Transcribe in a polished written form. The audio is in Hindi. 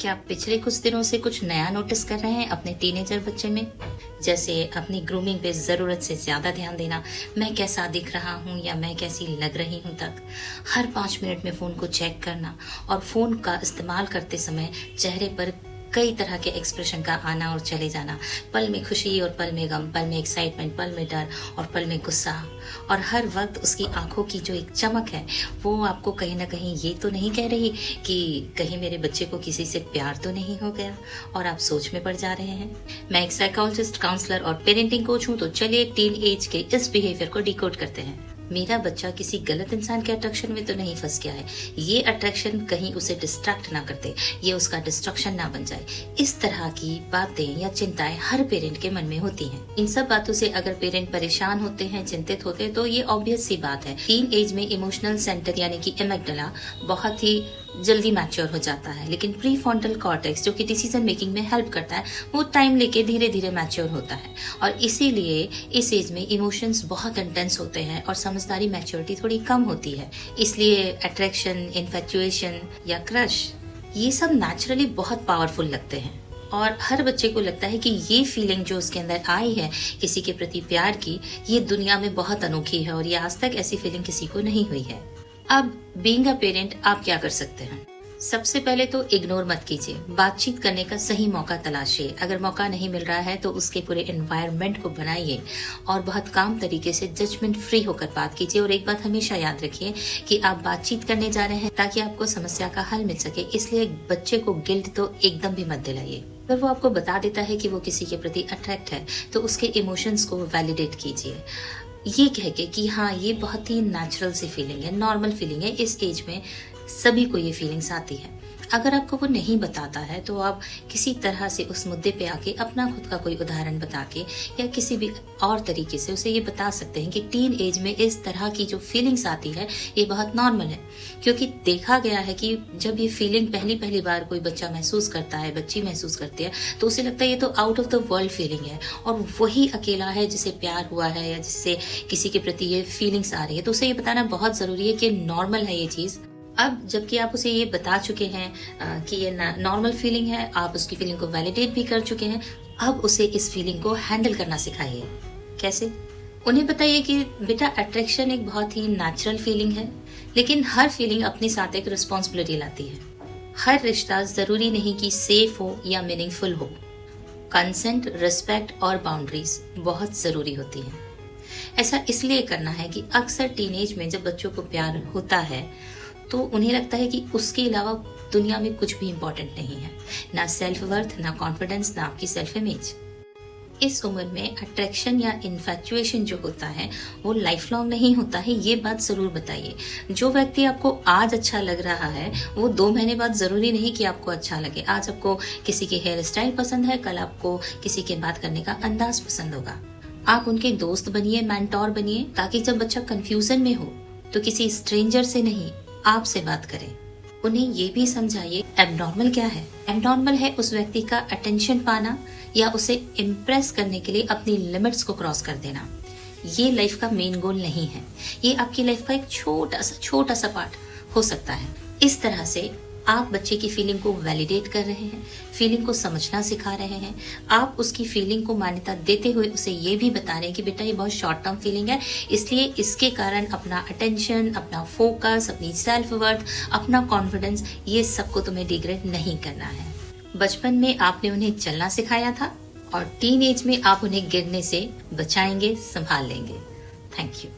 क्या आप पिछले कुछ दिनों से कुछ नया नोटिस कर रहे हैं अपने टीनेजर बच्चे में? जैसे अपनी ग्रूमिंग पे ज़रूरत से ज़्यादा ध्यान देना, मैं कैसा दिख रहा हूँ या मैं कैसी लग रही हूँ तक, हर 5 मिनट में फ़ोन को चेक करना और फ़ोन का इस्तेमाल करते समय चेहरे पर कई तरह के एक्सप्रेशन का आना और चले जाना, पल में खुशी और पल में गम, पल में एक्साइटमेंट, पल में डर और पल में गुस्सा, और हर वक्त उसकी आंखों की जो एक चमक है वो आपको कहीं ना कहीं ये तो नहीं कह रही कि कहीं मेरे बच्चे को किसी से प्यार तो नहीं हो गया, और आप सोच में पड़ जा रहे हैं। मैं एक साइकोलॉजिस्ट, काउंसलर और पेरेंटिंग कोच हूँ, तो चलिए टीन एज के इस बिहेवियर को डिकोड करते हैं। मेरा बच्चा किसी गलत इंसान के अट्रैक्शन में तो नहीं फंस गया है, ये अट्रैक्शन कहीं उसे डिस्ट्रैक्ट ना कर दे, ये उसका डिस्ट्रक्शन ना बन जाए। इस तरह की बातें या चिंताएं हर पेरेंट के मन में होती हैं। इन सब बातों से अगर पेरेंट परेशान होते हैं, चिंतित होते हैं, तो ये ऑब्वियस सी बात है। टीन एज में इमोशनल सेंटर यानी कि एमिग्डाला बहुत ही जल्दी मैच्योर हो जाता है, लेकिन प्री फ्रंटल कॉर्टेक्स जो कि डिसीजन मेकिंग में हेल्प करता है, वो टाइम लेके धीरे धीरे मैच्योर होता है, और इसीलिए इस एज में इमोशंस बहुत इंटेंस होते हैं और समझदारी, मैच्योरिटी थोड़ी कम होती है। इसलिए अट्रैक्शन, इन्फैचुएशन या क्रश, ये सब नेचुरली बहुत पावरफुल लगते हैं, और हर बच्चे को लगता है कि ये फीलिंग जो उसके अंदर आई है किसी के प्रति प्यार की, ये दुनिया में बहुत अनोखी है और ये आज तक ऐसी फीलिंग किसी को नहीं हुई है। अब बीइंग अ पेरेंट आप क्या कर सकते हैं? सबसे पहले तो इग्नोर मत कीजिए, बातचीत करने का सही मौका तलाशिए। अगर मौका नहीं मिल रहा है तो उसके पूरे एनवायरनमेंट को बनाइए और बहुत काम तरीके से जजमेंट फ्री होकर बात कीजिए। और एक बात हमेशा याद रखिए कि आप बातचीत करने जा रहे हैं ताकि आपको समस्या का हल मिल सके, इसलिए बच्चे को गिल्ट तो एकदम भी मत दिलाइए। अगर वो आपको बता देता है कि वो किसी के प्रति अट्रैक्ट है तो उसके इमोशंस को वैलिडेट कीजिए, ये कह के कि हाँ, ये बहुत ही नेचुरल सी फीलिंग है, नॉर्मल फीलिंग है, इस एज में सभी को ये फीलिंग्स आती है। अगर आपको वो नहीं बताता है तो आप किसी तरह से उस मुद्दे पे आके अपना खुद का कोई उदाहरण बता के या किसी भी और तरीके से उसे ये बता सकते हैं कि टीन एज में इस तरह की जो फीलिंग्स आती है ये बहुत नॉर्मल है। क्योंकि देखा गया है कि जब ये फीलिंग पहली बार कोई बच्चा महसूस करता है, बच्ची महसूस करती है, तो उसे लगता है ये तो out of the world feeling है, और वही अकेला है जिसे प्यार हुआ है या जिससे किसी के प्रति ये फीलिंग्स आ रही है। तो उसे ये बताना बहुत जरूरी है कि नॉर्मल है ये चीज। अब जबकि आप उसे ये बता चुके हैं कि ये नॉर्मल फीलिंग है, आप उसकी फीलिंग को वैलिडेट भी कर चुके हैं, अब उसे इस फीलिंग को हैंडल करना सिखाइए। कैसे? उन्हें बताइए कि बेटा, अट्रैक्शन एक बहुत ही नेचुरल फीलिंग है, लेकिन हर फीलिंग अपने साथ एक रिस्पॉन्सिबिलिटी लाती है। हर रिश्ता जरूरी नहीं कि सेफ हो या मीनिंगफुल हो। कंसेंट, रिस्पेक्ट और बाउंड्रीज बहुत जरूरी होती हैं। ऐसा इसलिए करना है कि अक्सर टीनेज में जब बच्चों को प्यार होता है तो उन्हें लगता है कि उसके अलावा दुनिया में कुछ भी इम्पोर्टेंट नहीं है, ना सेल्फ वर्थ, ना कॉन्फिडेंस, ना आपकी सेल्फ इमेज। इस उम्र में अट्रैक्शन या इन्फैचुएशन जो होता है वो लाइफ लॉन्ग नहीं होता है, ये बात जरूर बताइए। जो व्यक्ति आपको आज अच्छा लग रहा है वो 2 महीने बाद जरूरी नहीं कि आपको अच्छा लगे। आज आपको किसी की हेयर स्टाइल पसंद है, कल आपको किसी के बात करने का अंदाज पसंद होगा। आप उनके दोस्त बनिए, मेंटोर बनिए, ताकि जब बच्चा कंफ्यूजन में हो तो किसी स्ट्रेंजर से नहीं, आपसे बात करें। उन्हें ये भी समझाइए एबनॉर्मल क्या है। एबनॉर्मल है उस व्यक्ति का अटेंशन पाना या उसे इम्प्रेस करने के लिए अपनी लिमिट्स को क्रॉस कर देना। ये लाइफ का मेन गोल नहीं है, ये आपकी लाइफ का एक छोटा सा पार्ट हो सकता है। इस तरह से आप बच्चे की फीलिंग को वैलिडेट कर रहे हैं, फीलिंग को समझना सिखा रहे हैं। आप उसकी फीलिंग को मान्यता देते हुए उसे ये भी बता रहे हैं कि बेटा, ये बहुत शॉर्ट टर्म फीलिंग है, इसलिए इसके कारण अपना अटेंशन, अपना फोकस, अपनी सेल्फ वर्थ, अपना कॉन्फिडेंस, ये सबको तुम्हें डिग्रेड नहीं करना है। बचपन में आपने उन्हें चलना सिखाया था और टीन एज में आप उन्हें गिरने से बचाएंगे, संभाल लेंगे। Thank you.